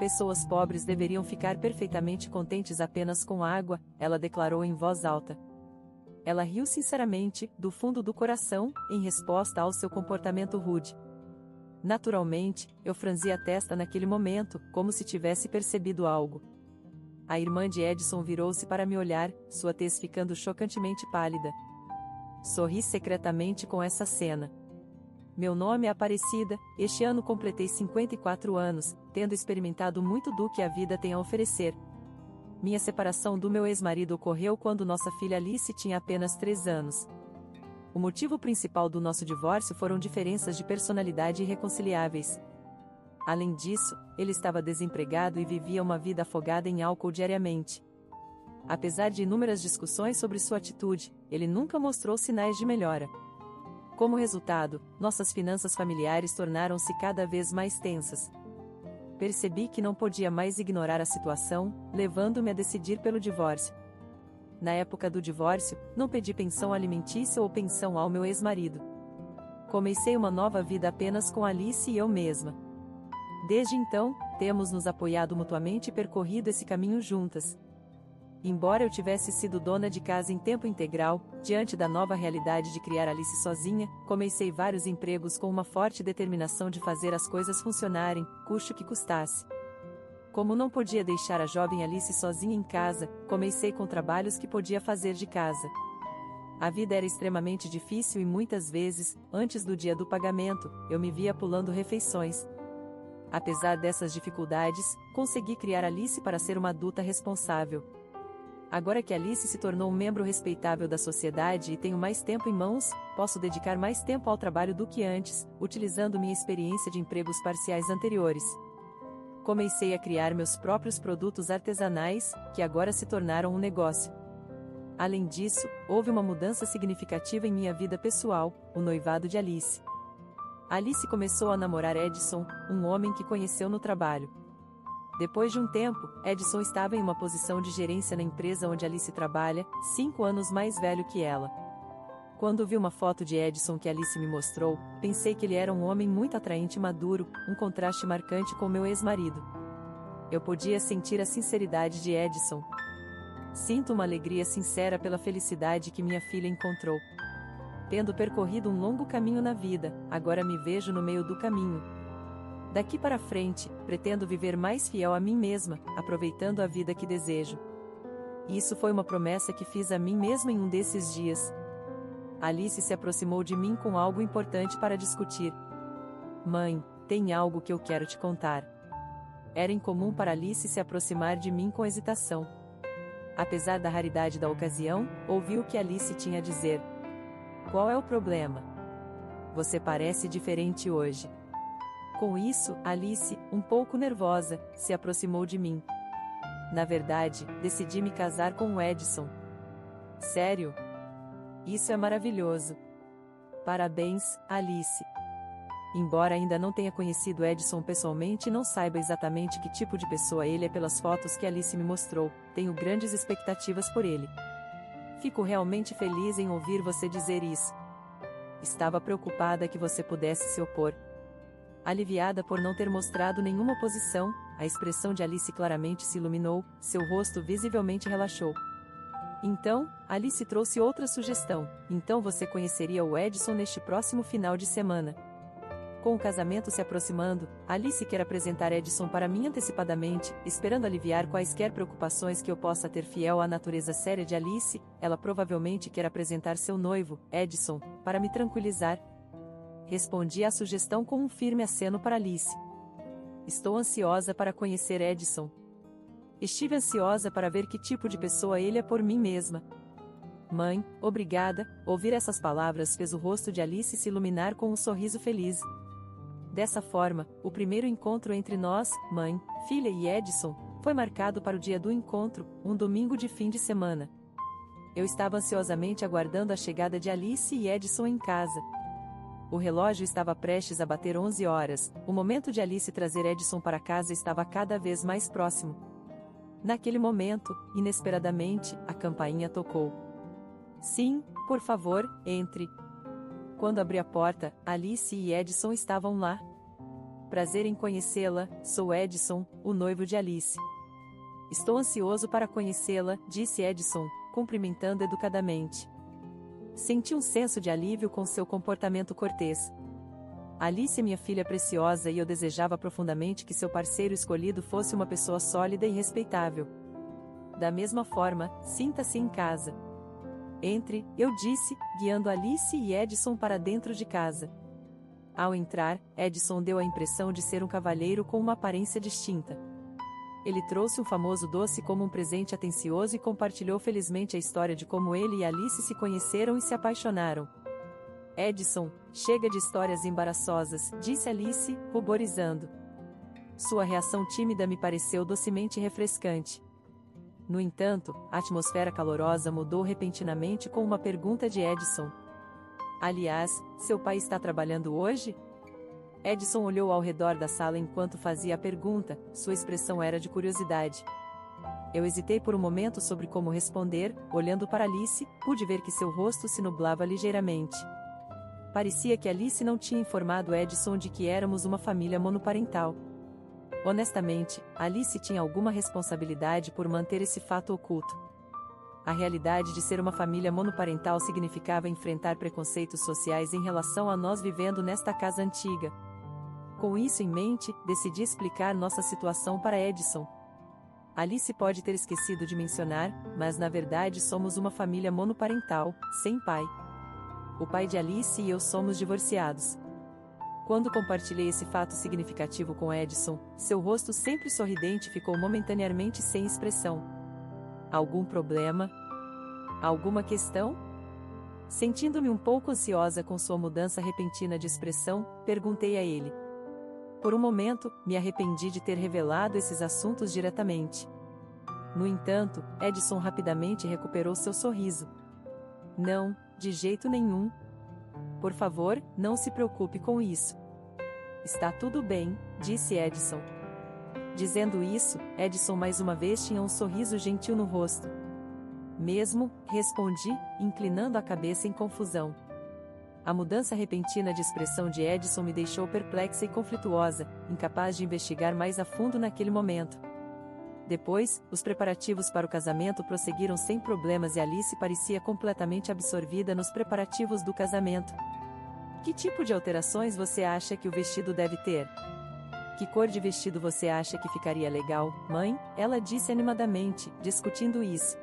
Pessoas pobres deveriam ficar perfeitamente contentes apenas com água, ela declarou em voz alta. Ela riu sinceramente, do fundo do coração, em resposta ao seu comportamento rude. Naturalmente, eu franzi a testa naquele momento, como se tivesse percebido algo. A irmã de Edison virou-se para me olhar, sua tez ficando chocantemente pálida. Sorri secretamente com essa cena. Meu nome é Aparecida, este ano completei 54 anos, tendo experimentado muito do que a vida tem a oferecer. Minha separação do meu ex-marido ocorreu quando nossa filha Alice tinha apenas 3 anos. O motivo principal do nosso divórcio foram diferenças de personalidade irreconciliáveis. Além disso, ele estava desempregado e vivia uma vida afogada em álcool diariamente. Apesar de inúmeras discussões sobre sua atitude, ele nunca mostrou sinais de melhora. Como resultado, nossas finanças familiares tornaram-se cada vez mais tensas. Percebi que não podia mais ignorar a situação, levando-me a decidir pelo divórcio. Na época do divórcio, não pedi pensão alimentícia ou pensão ao meu ex-marido. Comecei uma nova vida apenas com Alice e eu mesma. Desde então, temos nos apoiado mutuamente e percorrido esse caminho juntas. Embora eu tivesse sido dona de casa em tempo integral, diante da nova realidade de criar Alice sozinha, comecei vários empregos com uma forte determinação de fazer as coisas funcionarem, custe o que custasse. Como não podia deixar a jovem Alice sozinha em casa, comecei com trabalhos que podia fazer de casa. A vida era extremamente difícil e muitas vezes, antes do dia do pagamento, eu me via pulando refeições. Apesar dessas dificuldades, consegui criar Alice para ser uma adulta responsável. Agora que Alice se tornou um membro respeitável da sociedade e tenho mais tempo em mãos, posso dedicar mais tempo ao trabalho do que antes, utilizando minha experiência de empregos parciais anteriores. Comecei a criar meus próprios produtos artesanais, que agora se tornaram um negócio. Além disso, houve uma mudança significativa em minha vida pessoal, o noivado de Alice. Alice começou a namorar Edson, um homem que conheceu no trabalho. Depois de um tempo, Edson estava em uma posição de gerência na empresa onde Alice trabalha, 5 anos mais velho que ela. Quando vi uma foto de Edson que Alice me mostrou, pensei que ele era um homem muito atraente e maduro, um contraste marcante com meu ex-marido. Eu podia sentir a sinceridade de Edson. Sinto uma alegria sincera pela felicidade que minha filha encontrou. Tendo percorrido um longo caminho na vida, agora me vejo no meio do caminho. Daqui para frente, pretendo viver mais fiel a mim mesma, aproveitando a vida que desejo. Isso foi uma promessa que fiz a mim mesma em um desses dias. Alice se aproximou de mim com algo importante para discutir. Mãe, tem algo que eu quero te contar. Era incomum para Alice se aproximar de mim com hesitação. Apesar da raridade da ocasião, ouvi o que Alice tinha a dizer. Qual é o problema? Você parece diferente hoje. Com isso, Alice, um pouco nervosa, se aproximou de mim. Na verdade, decidi me casar com o Edson. Sério? Isso é maravilhoso. Parabéns, Alice. Embora ainda não tenha conhecido Edson pessoalmente e não saiba exatamente que tipo de pessoa ele é pelas fotos que Alice me mostrou, tenho grandes expectativas por ele. Fico realmente feliz em ouvir você dizer isso. Estava preocupada que você pudesse se opor. Aliviada por não ter mostrado nenhuma oposição, a expressão de Alice claramente se iluminou, seu rosto visivelmente relaxou. Então, Alice trouxe outra sugestão. Então você conheceria o Edson neste próximo final de semana. Com o casamento se aproximando, Alice quer apresentar Edson para mim antecipadamente, esperando aliviar quaisquer preocupações que eu possa ter. Fiel à natureza séria de Alice, ela provavelmente quer apresentar seu noivo, Edson, para me tranquilizar. Respondi à sugestão com um firme aceno para Alice. Estou ansiosa para conhecer Edson. Estive ansiosa para ver que tipo de pessoa ele é por mim mesma. Mãe, obrigada. Ouvir essas palavras fez o rosto de Alice se iluminar com um sorriso feliz. Dessa forma, o primeiro encontro entre nós, mãe, filha e Edson, foi marcado para o dia do encontro, um domingo de fim de semana. Eu estava ansiosamente aguardando a chegada de Alice e Edson em casa. O relógio estava prestes a bater 11 horas, o momento de Alice trazer Edson para casa estava cada vez mais próximo. Naquele momento, inesperadamente, a campainha tocou. Sim, por favor, entre. Quando abri a porta, Alice e Edson estavam lá. prazer em conhecê-la, sou Edson, o noivo de Alice. Estou ansioso para conhecê-la, disse Edson, cumprimentando educadamente. Senti um senso de alívio com seu comportamento cortês. Alice é minha filha preciosa e eu desejava profundamente que seu parceiro escolhido fosse uma pessoa sólida e respeitável. Da mesma forma, sinta-se em casa. Entre, eu disse, guiando Alice e Edson para dentro de casa. Ao entrar, Edson deu a impressão de ser um cavalheiro com uma aparência distinta. Ele trouxe um famoso doce como um presente atencioso e compartilhou felizmente a história de como ele e Alice se conheceram e se apaixonaram. Edson, chega de histórias embaraçosas, disse Alice, ruborizando. Sua reação tímida me pareceu docemente refrescante. No entanto, a atmosfera calorosa mudou repentinamente com uma pergunta de Edson. Aliás, seu pai está trabalhando hoje? Edson olhou ao redor da sala enquanto fazia a pergunta, sua expressão era de curiosidade. Eu hesitei por um momento sobre como responder, olhando para Alice, pude ver que seu rosto se nublava ligeiramente. Parecia que Alice não tinha informado Edson de que éramos uma família monoparental. Honestamente, Alice tinha alguma responsabilidade por manter esse fato oculto. A realidade de ser uma família monoparental significava enfrentar preconceitos sociais em relação a nós vivendo nesta casa antiga. Com isso em mente, decidi explicar nossa situação para Edson. Alice pode ter esquecido de mencionar, mas na verdade somos uma família monoparental, sem pai. O pai de Alice e eu somos divorciados. Quando compartilhei esse fato significativo com Edson, seu rosto sempre sorridente ficou momentaneamente sem expressão. Algum problema? Alguma questão? Sentindo-me um pouco ansiosa com sua mudança repentina de expressão, perguntei a ele. Por um momento, me arrependi de ter revelado esses assuntos diretamente. No entanto, Edson rapidamente recuperou seu sorriso. Não, de jeito nenhum. Por favor, não se preocupe com isso. Está tudo bem, disse Edson. Dizendo isso, Edson mais uma vez tinha um sorriso gentil no rosto. Mesmo, respondi, inclinando a cabeça em confusão. A mudança repentina de expressão de Edson me deixou perplexa e conflituosa, incapaz de investigar mais a fundo naquele momento. Depois, os preparativos para o casamento prosseguiram sem problemas e Alice parecia completamente absorvida nos preparativos do casamento. Que tipo de alterações você acha que o vestido deve ter? Que cor de vestido você acha que ficaria legal, mãe? Ela disse animadamente, discutindo isso.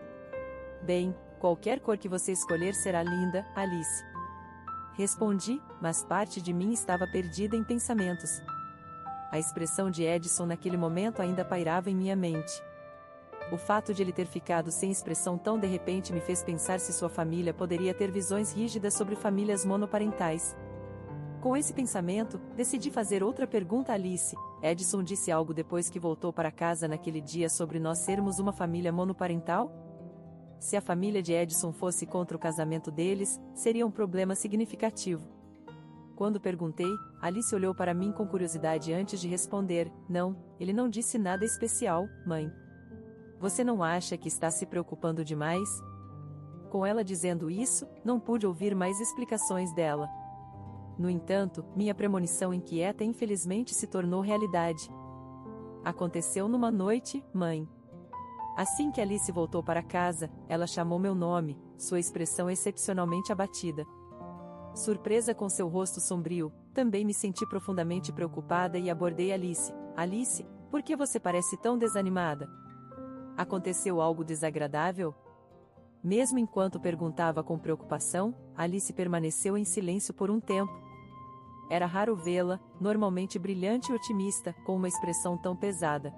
Bem, qualquer cor que você escolher será linda, Alice. Respondi, mas parte de mim estava perdida em pensamentos. A expressão de Edson naquele momento ainda pairava em minha mente. O fato de ele ter ficado sem expressão tão de repente me fez pensar se sua família poderia ter visões rígidas sobre famílias monoparentais. Com esse pensamento, decidi fazer outra pergunta a Alice. Edson disse algo depois que voltou para casa naquele dia sobre nós sermos uma família monoparental? Se a família de Edson fosse contra o casamento deles, seria um problema significativo. Quando perguntei, Alice olhou para mim com curiosidade antes de responder, não, ele não disse nada especial, mãe. Você não acha que está se preocupando demais? Com ela dizendo isso, não pude ouvir mais explicações dela. No entanto, minha premonição inquieta infelizmente se tornou realidade. Aconteceu numa noite, mãe. Assim que Alice voltou para casa, ela chamou meu nome, sua expressão excepcionalmente abatida. Surpresa com seu rosto sombrio, também me senti profundamente preocupada e abordei Alice. Alice, por que você parece tão desanimada? Aconteceu algo desagradável? Mesmo enquanto perguntava com preocupação, Alice permaneceu em silêncio por um tempo. Era raro vê-la, normalmente brilhante e otimista, com uma expressão tão pesada.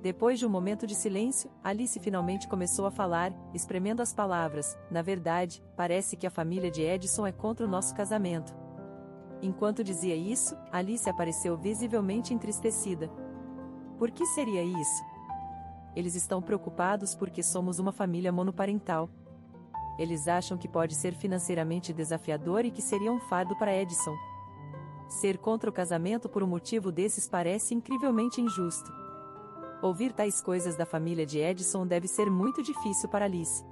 Depois de um momento de silêncio, Alice finalmente começou a falar, espremendo as palavras. Na verdade, parece que a família de Edson é contra o nosso casamento. Enquanto dizia isso, Alice apareceu visivelmente entristecida. Por que seria isso? Eles estão preocupados porque somos uma família monoparental. Eles acham que pode ser financeiramente desafiador e que seria um fardo para Edson. Ser contra o casamento por um motivo desses parece incrivelmente injusto. Ouvir tais coisas da família de Edson deve ser muito difícil para Alice.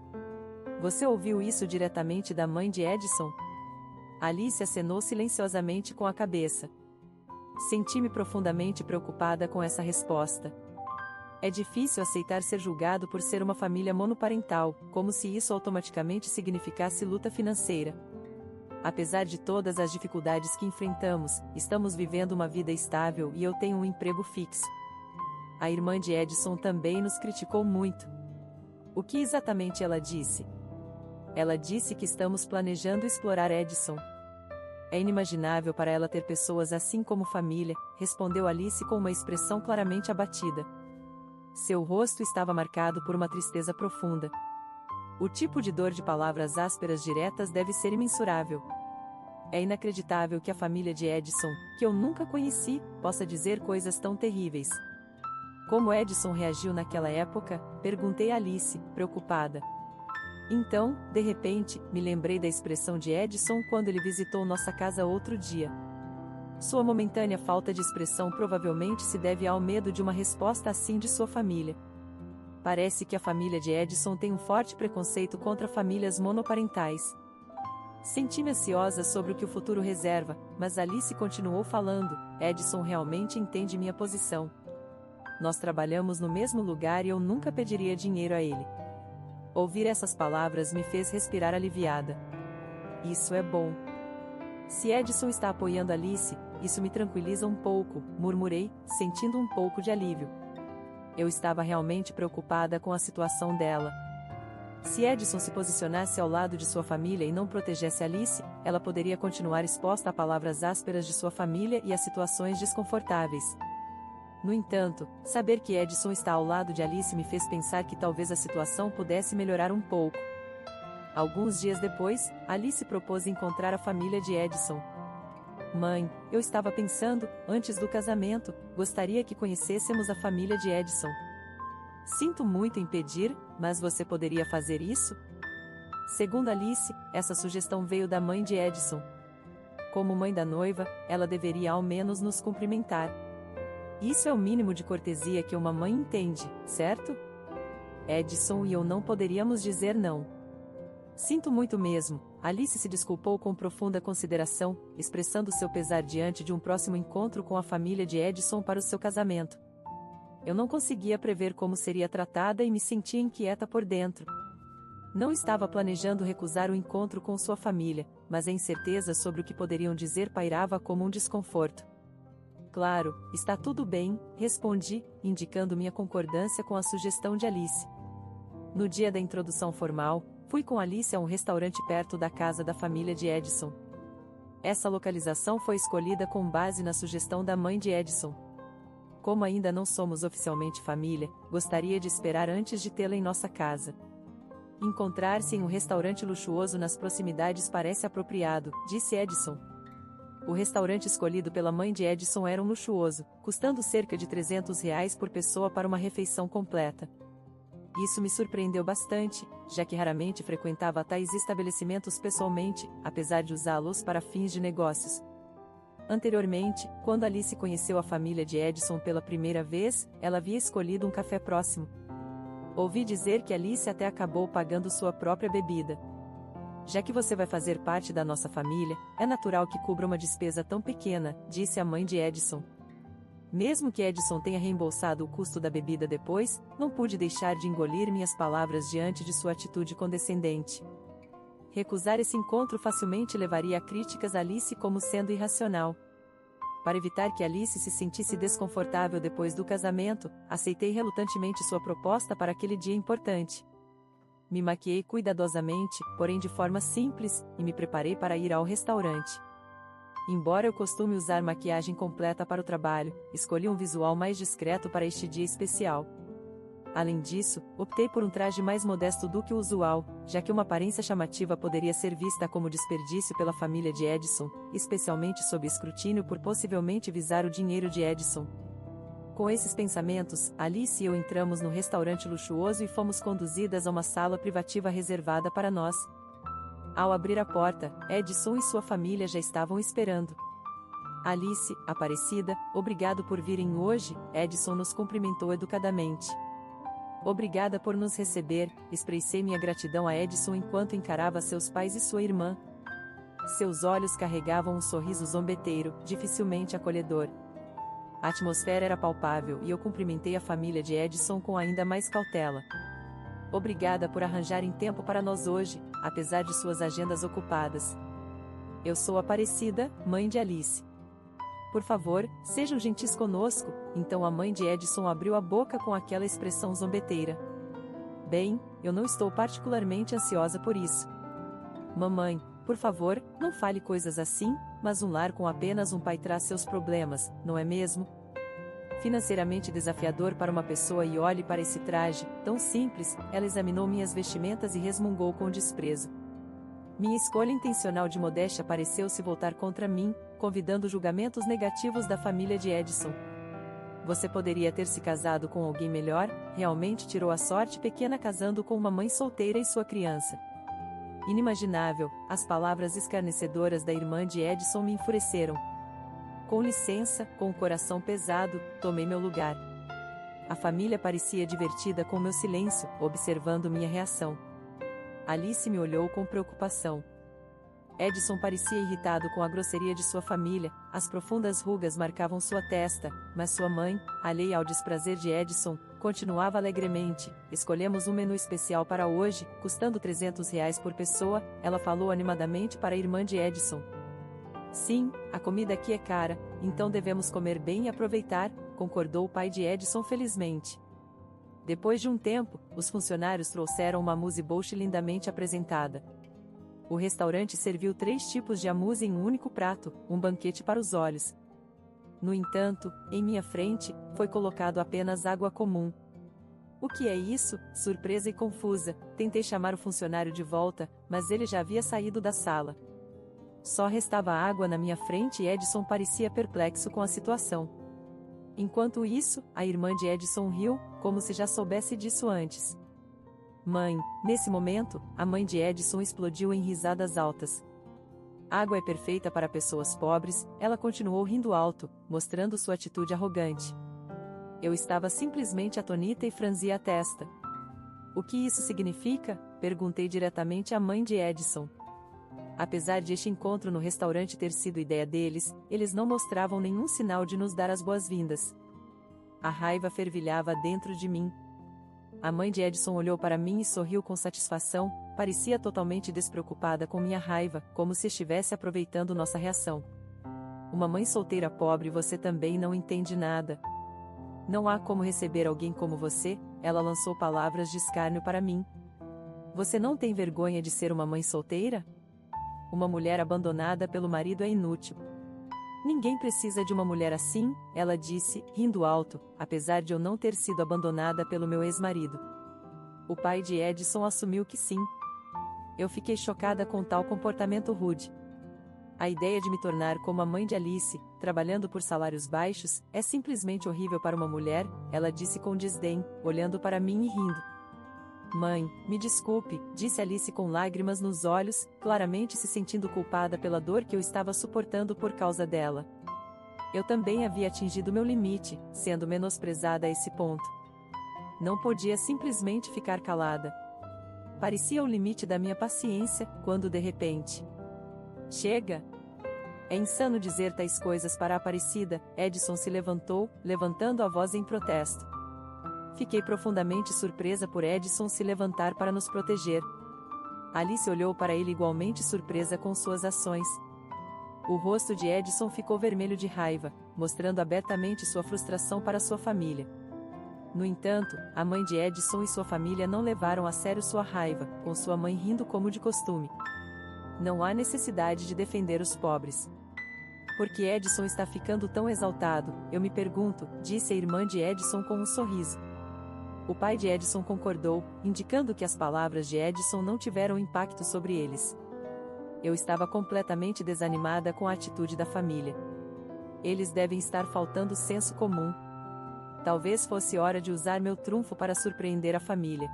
Você ouviu isso diretamente da mãe de Edson? Alice acenou silenciosamente com a cabeça. Senti-me profundamente preocupada com essa resposta. É difícil aceitar ser julgado por ser uma família monoparental, como se isso automaticamente significasse luta financeira. Apesar de todas as dificuldades que enfrentamos, estamos vivendo uma vida estável e eu tenho um emprego fixo. A irmã de Edson também nos criticou muito. O que exatamente ela disse? Ela disse que estamos planejando explorar Edson. É inimaginável para ela ter pessoas assim como família, respondeu Alice com uma expressão claramente abatida. Seu rosto estava marcado por uma tristeza profunda. O tipo de dor de palavras ásperas diretas deve ser imensurável. É inacreditável que a família de Edson, que eu nunca conheci, possa dizer coisas tão terríveis. Como Edson reagiu naquela época? Perguntei a Alice, preocupada. Então, de repente, me lembrei da expressão de Edson quando ele visitou nossa casa outro dia. Sua momentânea falta de expressão provavelmente se deve ao medo de uma resposta assim de sua família. Parece que a família de Edson tem um forte preconceito contra famílias monoparentais. Senti-me ansiosa sobre o que o futuro reserva, mas Alice continuou falando. Edson realmente entende minha posição. Nós trabalhamos no mesmo lugar e eu nunca pediria dinheiro a ele. Ouvir essas palavras me fez respirar aliviada. Isso é bom. Se Edson está apoiando Alice, isso me tranquiliza um pouco, murmurei, sentindo um pouco de alívio. Eu estava realmente preocupada com a situação dela. Se Edson se posicionasse ao lado de sua família e não protegesse Alice, ela poderia continuar exposta a palavras ásperas de sua família e a situações desconfortáveis. No entanto, saber que Edson está ao lado de Alice me fez pensar que talvez a situação pudesse melhorar um pouco. Alguns dias depois, Alice propôs encontrar a família de Edson. Mãe, eu estava pensando, antes do casamento, gostaria que conhecêssemos a família de Edson. Sinto muito em pedir, mas você poderia fazer isso? Segundo Alice, essa sugestão veio da mãe de Edson. Como mãe da noiva, ela deveria ao menos nos cumprimentar. Isso é o mínimo de cortesia que uma mãe entende, certo? Edson e eu não poderíamos dizer não. Sinto muito mesmo, Alice se desculpou com profunda consideração, expressando seu pesar diante de um próximo encontro com a família de Edson para o seu casamento. Eu não conseguia prever como seria tratada e me sentia inquieta por dentro. Não estava planejando recusar o encontro com sua família, mas a incerteza sobre o que poderiam dizer pairava como um desconforto. Claro, está tudo bem, respondi, indicando minha concordância com a sugestão de Alice. No dia da introdução formal, fui com Alice a um restaurante perto da casa da família de Edson. Essa localização foi escolhida com base na sugestão da mãe de Edson. Como ainda não somos oficialmente família, gostaria de esperar antes de tê-la em nossa casa. Encontrar-se em um restaurante luxuoso nas proximidades parece apropriado, disse Edson. O restaurante escolhido pela mãe de Edson era um luxuoso, custando cerca de R$ 300 por pessoa para uma refeição completa. Isso me surpreendeu bastante, já que raramente frequentava tais estabelecimentos pessoalmente, apesar de usá-los para fins de negócios. Anteriormente, quando Alice conheceu a família de Edson pela primeira vez, ela havia escolhido um café próximo. Ouvi dizer que Alice até acabou pagando sua própria bebida. Já que você vai fazer parte da nossa família, é natural que cubra uma despesa tão pequena, disse a mãe de Edson. Mesmo que Edson tenha reembolsado o custo da bebida depois, não pude deixar de engolir minhas palavras diante de sua atitude condescendente. Recusar esse encontro facilmente levaria a críticas a Alice como sendo irracional. Para evitar que Alice se sentisse desconfortável depois do casamento, aceitei relutantemente sua proposta para aquele dia importante. Me maquiei cuidadosamente, porém de forma simples, e me preparei para ir ao restaurante. Embora eu costume usar maquiagem completa para o trabalho, escolhi um visual mais discreto para este dia especial. Além disso, optei por um traje mais modesto do que o usual, já que uma aparência chamativa poderia ser vista como desperdício pela família de Edson, especialmente sob escrutínio por possivelmente visar o dinheiro de Edson. Com esses pensamentos, Alice e eu entramos no restaurante luxuoso e fomos conduzidas a uma sala privativa reservada para nós. Ao abrir a porta, Edson e sua família já estavam esperando. Alice, Aparecida, obrigado por virem hoje, Edson nos cumprimentou educadamente. Obrigada por nos receber, expressei minha gratidão a Edson enquanto encarava seus pais e sua irmã. Seus olhos carregavam um sorriso zombeteiro, dificilmente acolhedor. A atmosfera era palpável e eu cumprimentei a família de Edison com ainda mais cautela. Obrigada por arranjarem tempo para nós hoje, apesar de suas agendas ocupadas. Eu sou Aparecida, mãe de Alice. Por favor, sejam gentis conosco. Então a mãe de Edison abriu a boca com aquela expressão zombeteira. Bem, eu não estou particularmente ansiosa por isso. Mamãe, por favor, não fale coisas assim, mas um lar com apenas um pai traz seus problemas, não é mesmo? Financeiramente desafiador para uma pessoa e olhe para esse traje, tão simples. Ela examinou minhas vestimentas e resmungou com desprezo. Minha escolha intencional de modéstia pareceu se voltar contra mim, convidando julgamentos negativos da família de Edison. Você poderia ter se casado com alguém melhor, realmente tirou a sorte pequena casando com uma mãe solteira e sua criança. Inimaginável, as palavras escarnecedoras da irmã de Edison me enfureceram. Com licença, com o coração pesado, tomei meu lugar. A família parecia divertida com meu silêncio, observando minha reação. Alice me olhou com preocupação. Edison parecia irritado com a grosseria de sua família, as profundas rugas marcavam sua testa, mas sua mãe, alheia ao desprazer de Edison, continuava alegremente. Escolhemos um menu especial para hoje, custando R$ 300 por pessoa, ela falou animadamente para a irmã de Edison. Sim, a comida aqui é cara, então devemos comer bem e aproveitar, concordou o pai de Edison felizmente. Depois de um tempo, os funcionários trouxeram uma amuse-bouche lindamente apresentada. O restaurante serviu 3 tipos de amuse em um único prato, um banquete para os olhos. No entanto, em minha frente, foi colocado apenas água comum. O que é isso? Surpresa e confusa, tentei chamar o funcionário de volta, mas ele já havia saído da sala. Só restava água na minha frente e Edison parecia perplexo com a situação. Enquanto isso, a irmã de Edison riu, como se já soubesse disso antes. Mãe, nesse momento, a mãe de Edison explodiu em risadas altas. Água é perfeita para pessoas pobres, ela continuou rindo alto, mostrando sua atitude arrogante. Eu estava simplesmente atonita e franzi a testa. O que isso significa? Perguntei diretamente à mãe de Edison. Apesar de este encontro no restaurante ter sido ideia deles, eles não mostravam nenhum sinal de nos dar as boas-vindas. A raiva fervilhava dentro de mim. A mãe de Edison olhou para mim e sorriu com satisfação, parecia totalmente despreocupada com minha raiva, como se estivesse aproveitando nossa reação. Uma mãe solteira pobre, você também não entende nada. Não há como receber alguém como você, ela lançou palavras de escárnio para mim. Você não tem vergonha de ser uma mãe solteira? Uma mulher abandonada pelo marido é inútil. Ninguém precisa de uma mulher assim, ela disse, rindo alto, apesar de eu não ter sido abandonada pelo meu ex-marido. O pai de Edison assumiu que sim. Eu fiquei chocada com tal comportamento rude. A ideia de me tornar como a mãe de Alice, trabalhando por salários baixos, é simplesmente horrível para uma mulher, ela disse com desdém, olhando para mim e rindo. Mãe, me desculpe, disse Alice com lágrimas nos olhos, claramente se sentindo culpada pela dor que eu estava suportando por causa dela. Eu também havia atingido meu limite, sendo menosprezada a esse ponto. Não podia simplesmente ficar calada. Parecia o limite da minha paciência, quando de repente... Chega! É insano dizer tais coisas para a Aparecida, Edison se levantou, levantando a voz em protesto. Fiquei profundamente surpresa por Edison se levantar para nos proteger. Alice olhou para ele igualmente surpresa com suas ações. O rosto de Edison ficou vermelho de raiva, mostrando abertamente sua frustração para sua família. No entanto, a mãe de Edison e sua família não levaram a sério sua raiva, com sua mãe rindo como de costume. Não há necessidade de defender os pobres. Por que Edison está ficando tão exaltado, eu me pergunto, disse a irmã de Edison com um sorriso. O pai de Edison concordou, indicando que as palavras de Edison não tiveram impacto sobre eles. Eu estava completamente desanimada com a atitude da família. Eles devem estar faltando senso comum. Talvez fosse hora de usar meu trunfo para surpreender a família.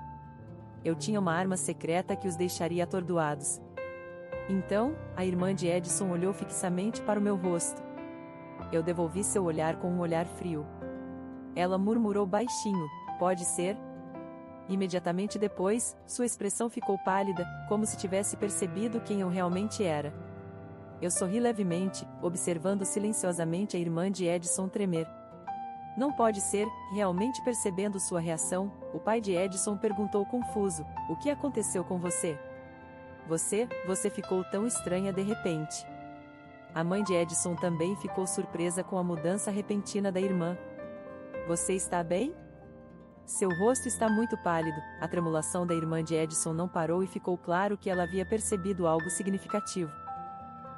Eu tinha uma arma secreta que os deixaria atordoados. Então, a irmã de Edison olhou fixamente para o meu rosto. Eu devolvi seu olhar com um olhar frio. Ela murmurou baixinho, pode ser? Imediatamente depois, sua expressão ficou pálida, como se tivesse percebido quem eu realmente era. Eu sorri levemente, observando silenciosamente a irmã de Edison tremer. Não pode ser. Realmente percebendo sua reação, o pai de Edison perguntou confuso: o que aconteceu com você? Você ficou tão estranha de repente. A mãe de Edison também ficou surpresa com a mudança repentina da irmã. Você está bem? Seu rosto está muito pálido. A tremulação da irmã de Edison não parou e ficou claro que ela havia percebido algo significativo.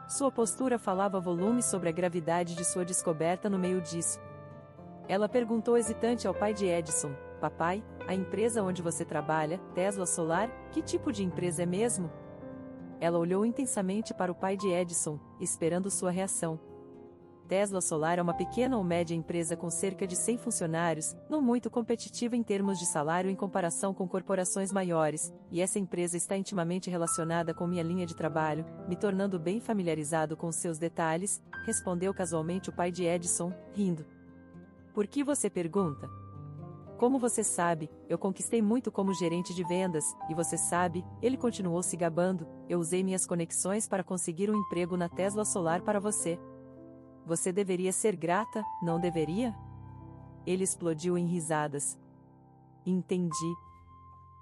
Sua postura falava volumes sobre a gravidade de sua descoberta no meio disso. Ela perguntou hesitante ao pai de Edison: papai, a empresa onde você trabalha, Tesla Solar, que tipo de empresa é mesmo? Ela olhou intensamente para o pai de Edison, esperando sua reação. Tesla Solar é uma pequena ou média empresa com cerca de 100 funcionários, não muito competitiva em termos de salário em comparação com corporações maiores, e essa empresa está intimamente relacionada com minha linha de trabalho, me tornando bem familiarizado com seus detalhes, respondeu casualmente o pai de Edison, rindo. Por que você pergunta? Como você sabe, eu conquistei muito como gerente de vendas, e você sabe, ele continuou se gabando, eu usei minhas conexões para conseguir um emprego na Tesla Solar para você. Você deveria ser grata, não deveria? Ele explodiu em risadas. Entendi.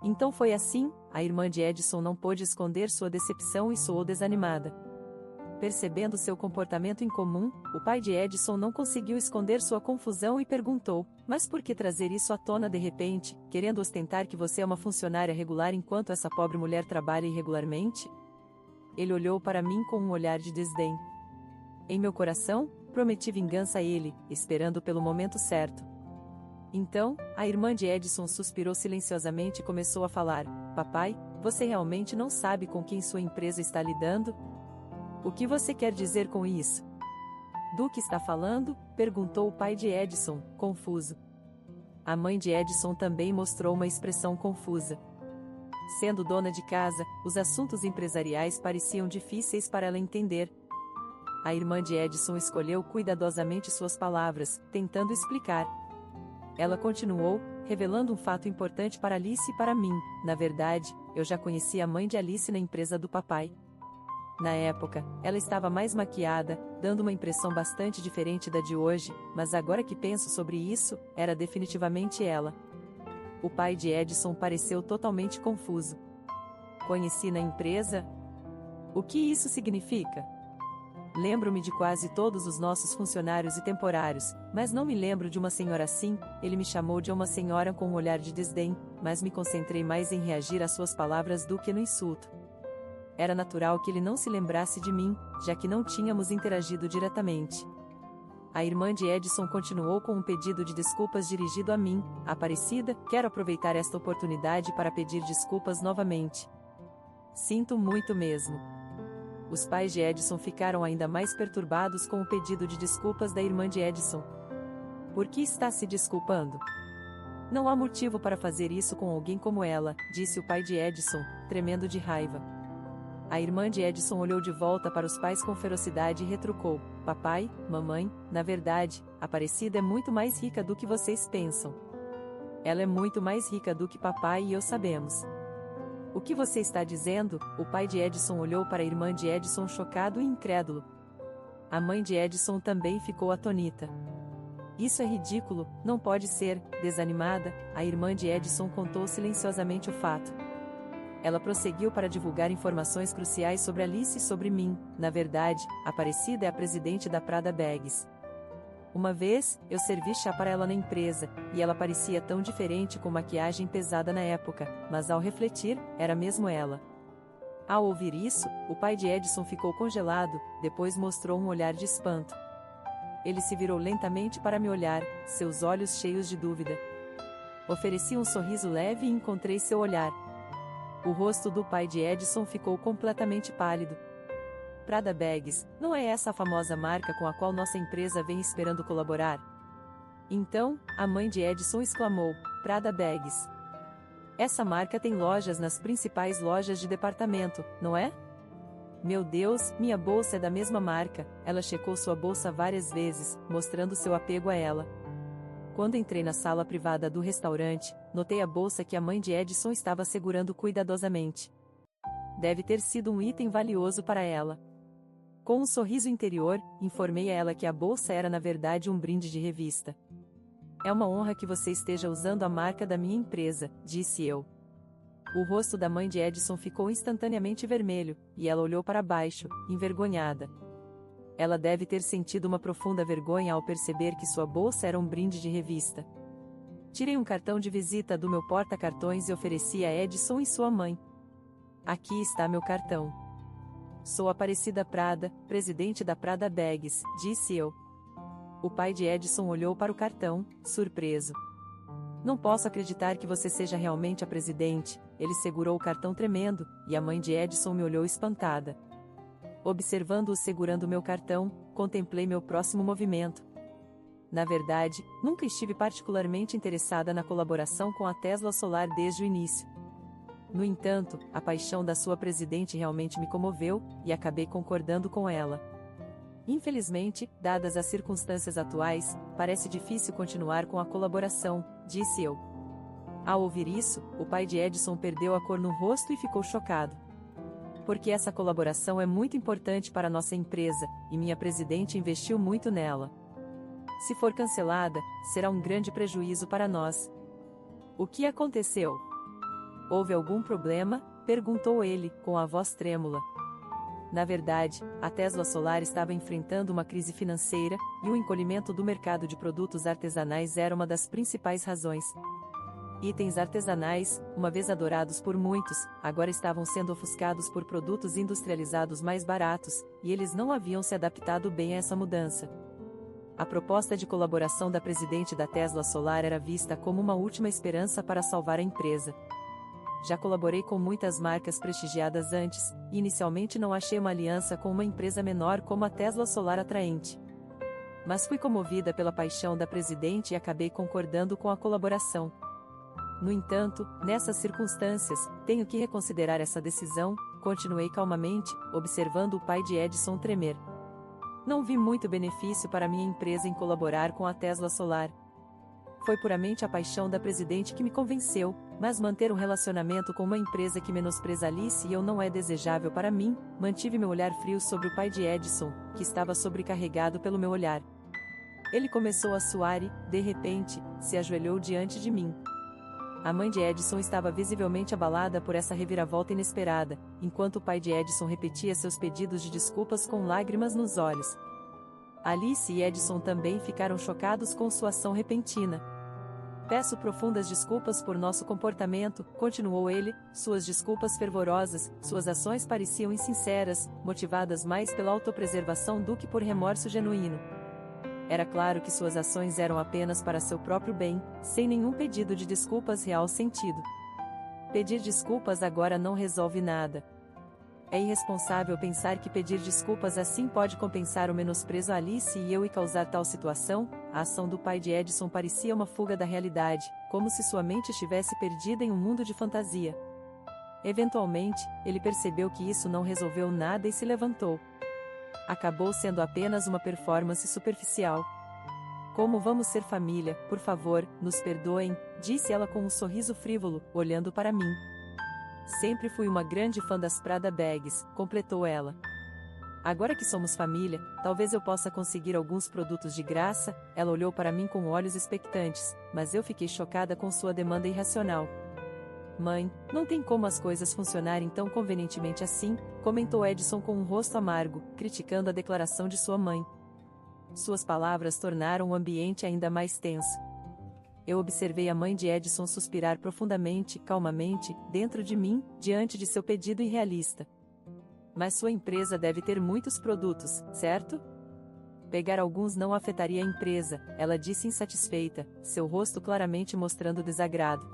Então foi assim. A irmã de Edison não pôde esconder sua decepção e soou desanimada. Percebendo seu comportamento incomum, o pai de Edison não conseguiu esconder sua confusão e perguntou: mas por que trazer isso à tona de repente, querendo ostentar que você é uma funcionária regular enquanto essa pobre mulher trabalha irregularmente? Ele olhou para mim com um olhar de desdém. Em meu coração, prometi vingança a ele, esperando pelo momento certo. Então, a irmã de Edison suspirou silenciosamente e começou a falar: papai, você realmente não sabe com quem sua empresa está lidando? O que você quer dizer com isso? Do que está falando? Perguntou o pai de Edison, confuso. A mãe de Edison também mostrou uma expressão confusa. Sendo dona de casa, os assuntos empresariais pareciam difíceis para ela entender. A irmã de Edison escolheu cuidadosamente suas palavras, tentando explicar. Ela continuou, revelando um fato importante para Alice e para mim. Na verdade, eu já conhecia a mãe de Alice na empresa do papai. Na época, ela estava mais maquiada, dando uma impressão bastante diferente da de hoje, mas agora que penso sobre isso, era definitivamente ela. O pai de Edison pareceu totalmente confuso. Conheci na empresa? O que isso significa? Lembro-me de quase todos os nossos funcionários e temporários, mas não me lembro de uma senhora assim. Ele me chamou de uma senhora com um olhar de desdém, mas me concentrei mais em reagir às suas palavras do que no insulto. Era natural que ele não se lembrasse de mim, já que não tínhamos interagido diretamente. A irmã de Edison continuou com um pedido de desculpas dirigido a mim. Aparecida, quero aproveitar esta oportunidade para pedir desculpas novamente. Sinto muito mesmo. Os pais de Edison ficaram ainda mais perturbados com o pedido de desculpas da irmã de Edison. Por que está se desculpando? Não há motivo para fazer isso com alguém como ela, disse o pai de Edison, tremendo de raiva. A irmã de Edison olhou de volta para os pais com ferocidade e retrucou: papai, mamãe, na verdade, Aparecida é muito mais rica do que vocês pensam. Ela é muito mais rica do que papai e eu sabemos. O que você está dizendo? O pai de Edison olhou para a irmã de Edison chocado e incrédulo. A mãe de Edison também ficou atônita. Isso é ridículo, não pode ser. Desanimada, a irmã de Edison contou silenciosamente o fato. Ela prosseguiu para divulgar informações cruciais sobre Alice e sobre mim. Na verdade, Aparecida é a presidente da Prada Bags. Uma vez, eu servi chá para ela na empresa, e ela parecia tão diferente com maquiagem pesada na época, mas ao refletir, era mesmo ela. Ao ouvir isso, o pai de Edison ficou congelado, depois mostrou um olhar de espanto. Ele se virou lentamente para me olhar, seus olhos cheios de dúvida. Ofereci um sorriso leve e encontrei seu olhar. O rosto do pai de Edison ficou completamente pálido. Prada Bags, não é essa a famosa marca com a qual nossa empresa vem esperando colaborar? Então, a mãe de Edison exclamou: Prada Bags. Essa marca tem lojas nas principais lojas de departamento, não é? Meu Deus, minha bolsa é da mesma marca. Ela checou sua bolsa várias vezes, mostrando seu apego a ela. Quando entrei na sala privada do restaurante, notei a bolsa que a mãe de Edison estava segurando cuidadosamente. Deve ter sido um item valioso para ela. Com um sorriso interior, informei a ela que a bolsa era na verdade um brinde de revista. É uma honra que você esteja usando a marca da minha empresa, disse eu. O rosto da mãe de Edison ficou instantaneamente vermelho, e ela olhou para baixo, envergonhada. Ela deve ter sentido uma profunda vergonha ao perceber que sua bolsa era um brinde de revista. Tirei um cartão de visita do meu porta-cartões e ofereci a Edison e sua mãe. Aqui está meu cartão. Sou Aparecida Prada, presidente da Prada Bags, disse eu. O pai de Edison olhou para o cartão, surpreso. Não posso acreditar que você seja realmente a presidente, ele segurou o cartão tremendo, e a mãe de Edison me olhou espantada. Observando-o segurando meu cartão, contemplei meu próximo movimento. Na verdade, nunca estive particularmente interessada na colaboração com a Tesla Solar desde o início. No entanto, a paixão da sua presidente realmente me comoveu, e acabei concordando com ela. Infelizmente, dadas as circunstâncias atuais, parece difícil continuar com a colaboração, disse eu. Ao ouvir isso, o pai de Edison perdeu a cor no rosto e ficou chocado. Porque essa colaboração é muito importante para nossa empresa, e minha presidente investiu muito nela. Se for cancelada, será um grande prejuízo para nós. O que aconteceu? Houve algum problema? Perguntou ele, com a voz trêmula. Na verdade, a Tesla Solar estava enfrentando uma crise financeira, e o encolhimento do mercado de produtos artesanais era uma das principais razões. Itens artesanais, uma vez adorados por muitos, agora estavam sendo ofuscados por produtos industrializados mais baratos, e eles não haviam se adaptado bem a essa mudança. A proposta de colaboração da presidente da Tesla Solar era vista como uma última esperança para salvar a empresa. Já colaborei com muitas marcas prestigiadas antes, e inicialmente não achei uma aliança com uma empresa menor como a Tesla Solar atraente. Mas fui comovida pela paixão da presidente e acabei concordando com a colaboração. No entanto, nessas circunstâncias, tenho que reconsiderar essa decisão, continuei calmamente, observando o pai de Edison tremer. Não vi muito benefício para minha empresa em colaborar com a Tesla Solar. Foi puramente a paixão da presidente que me convenceu, mas manter um relacionamento com uma empresa que menospreza Alice e eu não é desejável para mim. Mantive meu olhar frio sobre o pai de Edison, que estava sobrecarregado pelo meu olhar. Ele começou a suar e, de repente, se ajoelhou diante de mim. A mãe de Edison estava visivelmente abalada por essa reviravolta inesperada, enquanto o pai de Edison repetia seus pedidos de desculpas com lágrimas nos olhos. Alice e Edison também ficaram chocados com sua ação repentina. Peço profundas desculpas por nosso comportamento, continuou ele, suas desculpas fervorosas, suas ações pareciam insinceras, motivadas mais pela autopreservação do que por remorso genuíno. Era claro que suas ações eram apenas para seu próprio bem, sem nenhum pedido de desculpas real sentido. Pedir desculpas agora não resolve nada. É irresponsável pensar que pedir desculpas assim pode compensar o menosprezo a Alice e eu e causar tal situação. A ação do pai de Edison parecia uma fuga da realidade, como se sua mente estivesse perdida em um mundo de fantasia. Eventualmente, ele percebeu que isso não resolveu nada e se levantou. Acabou sendo apenas uma performance superficial. Como vamos ser família, por favor, nos perdoem, disse ela com um sorriso frívolo, olhando para mim. Sempre fui uma grande fã das Prada Bags, completou ela. Agora que somos família, talvez eu possa conseguir alguns produtos de graça. Ela olhou para mim com olhos expectantes, mas eu fiquei chocada com sua demanda irracional. Mãe, não tem como as coisas funcionarem tão convenientemente assim, comentou Edison com um rosto amargo, criticando a declaração de sua mãe. Suas palavras tornaram o ambiente ainda mais tenso. Eu observei a mãe de Edison suspirar profundamente, calmamente, dentro de mim, diante de seu pedido irrealista. Mas sua empresa deve ter muitos produtos, certo? Pegar alguns não afetaria a empresa, ela disse insatisfeita, seu rosto claramente mostrando desagrado.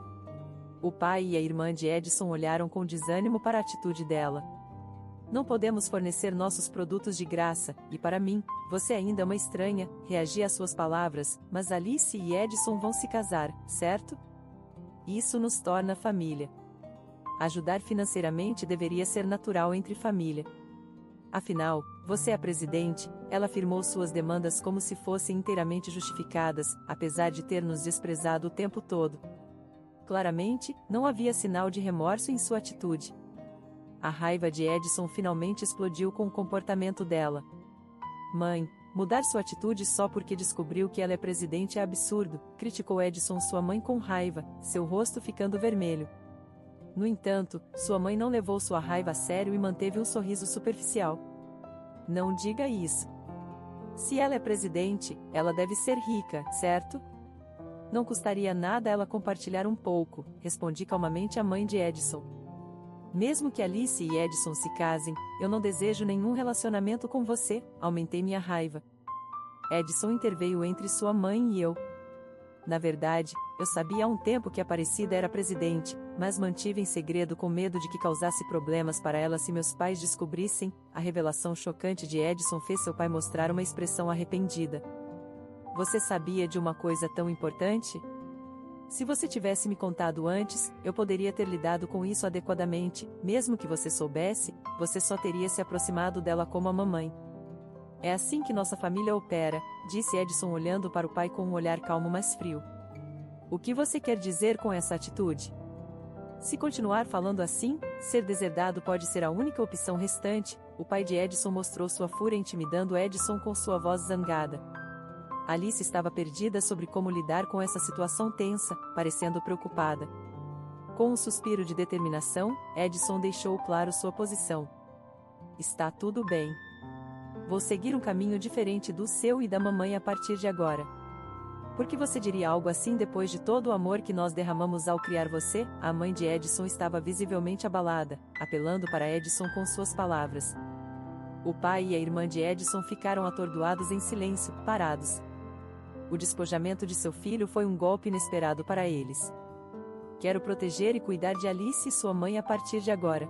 O pai e a irmã de Edison olharam com desânimo para a atitude dela. Não podemos fornecer nossos produtos de graça, e para mim, você ainda é uma estranha, reagi às suas palavras, mas Alice e Edison vão se casar, certo? Isso nos torna família. Ajudar financeiramente deveria ser natural entre família. Afinal, você é a presidente, ela afirmou suas demandas como se fossem inteiramente justificadas, apesar de ter nos desprezado o tempo todo. Claramente, não havia sinal de remorso em sua atitude. A raiva de Edison finalmente explodiu com o comportamento dela. Mãe, Mudar sua atitude só porque descobriu que ela é presidente é absurdo, criticou Edison sua mãe com raiva, seu rosto ficando vermelho. No entanto, sua mãe não levou sua raiva a sério e manteve um sorriso superficial. Não diga isso. Se ela é presidente, ela deve ser rica, certo? Não custaria nada ela compartilhar um pouco, respondi calmamente a mãe de Edison. Mesmo que Alice e Edison se casem, eu não desejo nenhum relacionamento com você, aumentei minha raiva. Edison interveio entre sua mãe e eu. Na verdade, eu sabia há um tempo que Aparecida era presidente, mas mantive em segredo com medo de que causasse problemas para ela se meus pais descobrissem. A revelação chocante de Edison fez seu pai mostrar uma expressão arrependida. Você sabia de uma coisa tão importante? Se você tivesse me contado antes, eu poderia ter lidado com isso adequadamente, mesmo que você soubesse, você só teria se aproximado dela como a mamãe. É assim que nossa família opera, disse Edison olhando para o pai com um olhar calmo mas frio. O que você quer dizer com essa atitude? Se continuar falando assim, ser deserdado pode ser a única opção restante. O pai de Edison mostrou sua fúria intimidando Edison com sua voz zangada. Alice estava perdida sobre como lidar com essa situação tensa, parecendo preocupada. Com um suspiro de determinação, Edison deixou claro sua posição. Está tudo bem. Vou seguir um caminho diferente do seu e da mamãe a partir de agora. Por que você diria algo assim depois de todo o amor que nós derramamos ao criar você? A mãe de Edison estava visivelmente abalada, apelando para Edison com suas palavras. O pai e a irmã de Edison ficaram atordoados em silêncio, parados. O despojamento de seu filho foi um golpe inesperado para eles. Quero proteger e cuidar de Alice e sua mãe a partir de agora.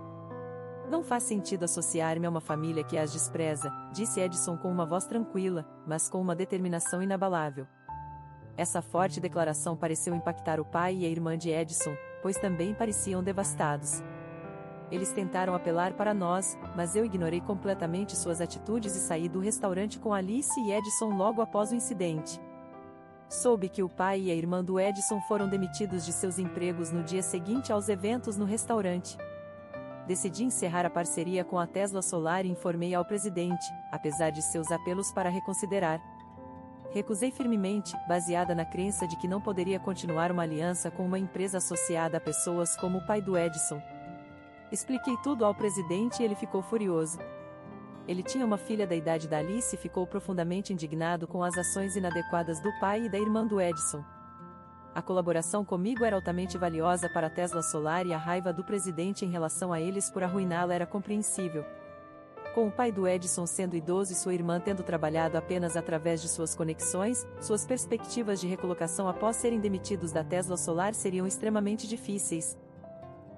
Não faz sentido associar-me a uma família que as despreza, disse Edison com uma voz tranquila, mas com uma determinação inabalável. Essa forte declaração pareceu impactar o pai e a irmã de Edison, pois também pareciam devastados. Eles tentaram apelar para nós, mas eu ignorei completamente suas atitudes e saí do restaurante com Alice e Edison logo após o incidente. Soube que o pai e a irmã do Edison foram demitidos de seus empregos no dia seguinte aos eventos no restaurante. Decidi encerrar a parceria com a Tesla Solar e informei ao presidente, apesar de seus apelos para reconsiderar. Recusei firmemente, baseada na crença de que não poderia continuar uma aliança com uma empresa associada a pessoas como o pai do Edison. Expliquei tudo ao presidente e ele ficou furioso. Ele tinha uma filha da idade da Alice e ficou profundamente indignado com as ações inadequadas do pai e da irmã do Edison. A colaboração comigo era altamente valiosa para a Tesla Solar e a raiva do presidente em relação a eles por arruiná-la era compreensível. Com o pai do Edison sendo idoso e sua irmã tendo trabalhado apenas através de suas conexões, suas perspectivas de recolocação após serem demitidos da Tesla Solar seriam extremamente difíceis.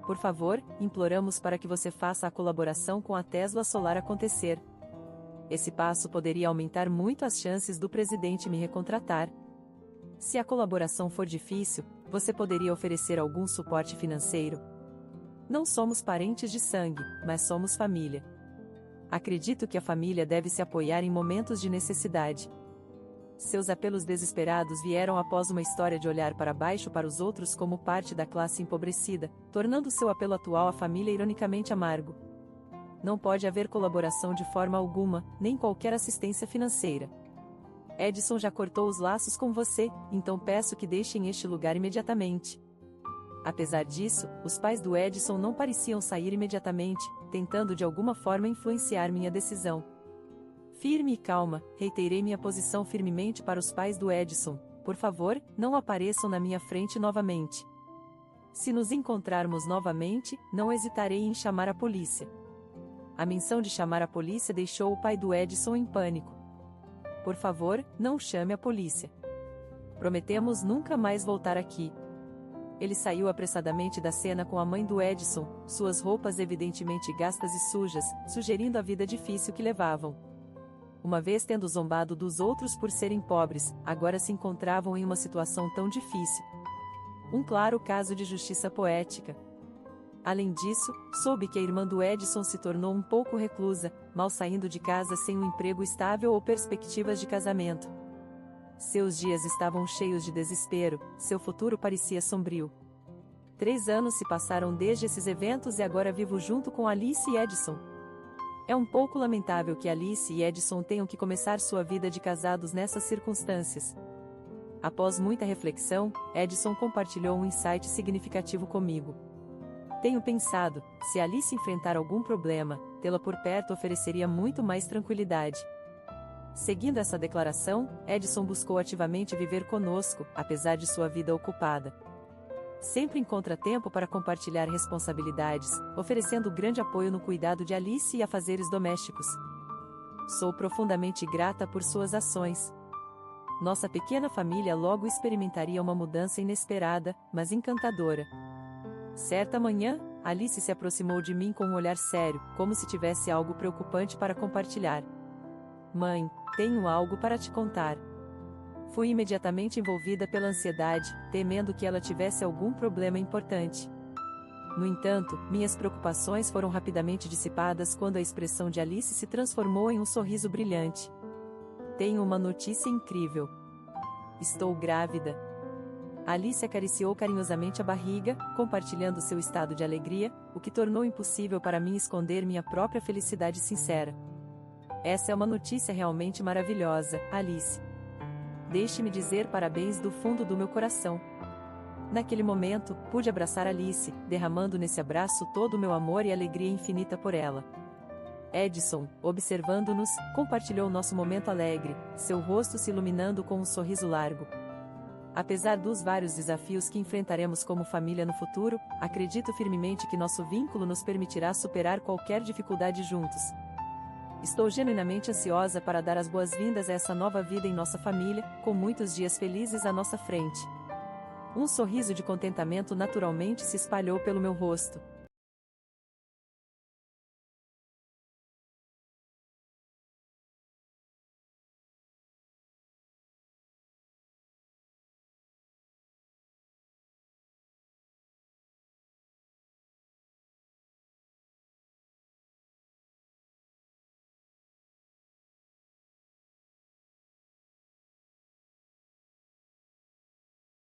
Por favor, imploramos para que você faça a colaboração com a Tesla Solar acontecer. Esse passo poderia aumentar muito as chances do presidente me recontratar. Se a colaboração for difícil, você poderia oferecer algum suporte financeiro? Não somos parentes de sangue, mas somos família. Acredito que a família deve se apoiar em momentos de necessidade. Seus apelos desesperados vieram após uma história de olhar para baixo para os outros como parte da classe empobrecida, tornando seu apelo atual à família ironicamente amargo. Não pode haver colaboração de forma alguma, nem qualquer assistência financeira. Edison já cortou os laços com você, então peço que deixem este lugar imediatamente. Apesar disso, os pais do Edison não pareciam sair imediatamente, tentando de alguma forma influenciar minha decisão. Firme e calma, reiterei minha posição firmemente para os pais do Edison. Por favor, não apareçam na minha frente novamente. Se nos encontrarmos novamente, não hesitarei em chamar a polícia. A menção de chamar a polícia deixou o pai do Edison em pânico. Por favor, não chame a polícia. Prometemos nunca mais voltar aqui. Ele saiu apressadamente da cena com a mãe do Edison, suas roupas evidentemente gastas e sujas, sugerindo a vida difícil que levavam. Uma vez tendo zombado dos outros por serem pobres, agora se encontravam em uma situação tão difícil. Um claro caso de justiça poética. Além disso, soube que a irmã do Edison se tornou um pouco reclusa, mal saindo de casa sem um emprego estável ou perspectivas de casamento. Seus dias estavam cheios de desespero, seu futuro parecia sombrio. 3 anos se passaram desde esses eventos e agora vivo junto com Alice e Edison. É um pouco lamentável que Alice e Edson tenham que começar sua vida de casados nessas circunstâncias. Após muita reflexão, Edson compartilhou um insight significativo comigo. Tenho pensado, se Alice enfrentar algum problema, tê-la por perto ofereceria muito mais tranquilidade. Seguindo essa declaração, Edson buscou ativamente viver conosco, apesar de sua vida ocupada. Sempre encontra tempo para compartilhar responsabilidades, oferecendo grande apoio no cuidado de Alice e afazeres domésticos. Sou profundamente grata por suas ações. Nossa pequena família logo experimentaria uma mudança inesperada, mas encantadora. Certa manhã, Alice se aproximou de mim com um olhar sério, como se tivesse algo preocupante para compartilhar. Mãe, tenho algo para te contar. Fui imediatamente envolvida pela ansiedade, temendo que ela tivesse algum problema importante. No entanto, minhas preocupações foram rapidamente dissipadas quando a expressão de Alice se transformou em um sorriso brilhante. Tenho uma notícia incrível. Estou grávida. Alice acariciou carinhosamente a barriga, compartilhando seu estado de alegria, o que tornou impossível para mim esconder minha própria felicidade sincera. Essa é uma notícia realmente maravilhosa, Alice. Deixe-me dizer parabéns do fundo do meu coração. Naquele momento, pude abraçar Alice, derramando nesse abraço todo o meu amor e alegria infinita por ela. Edson, observando-nos, compartilhou nosso momento alegre, seu rosto se iluminando com um sorriso largo. Apesar dos vários desafios que enfrentaremos como família no futuro, acredito firmemente que nosso vínculo nos permitirá superar qualquer dificuldade juntos. Estou genuinamente ansiosa para dar as boas-vindas a essa nova vida em nossa família, com muitos dias felizes à nossa frente. Um sorriso de contentamento naturalmente se espalhou pelo meu rosto.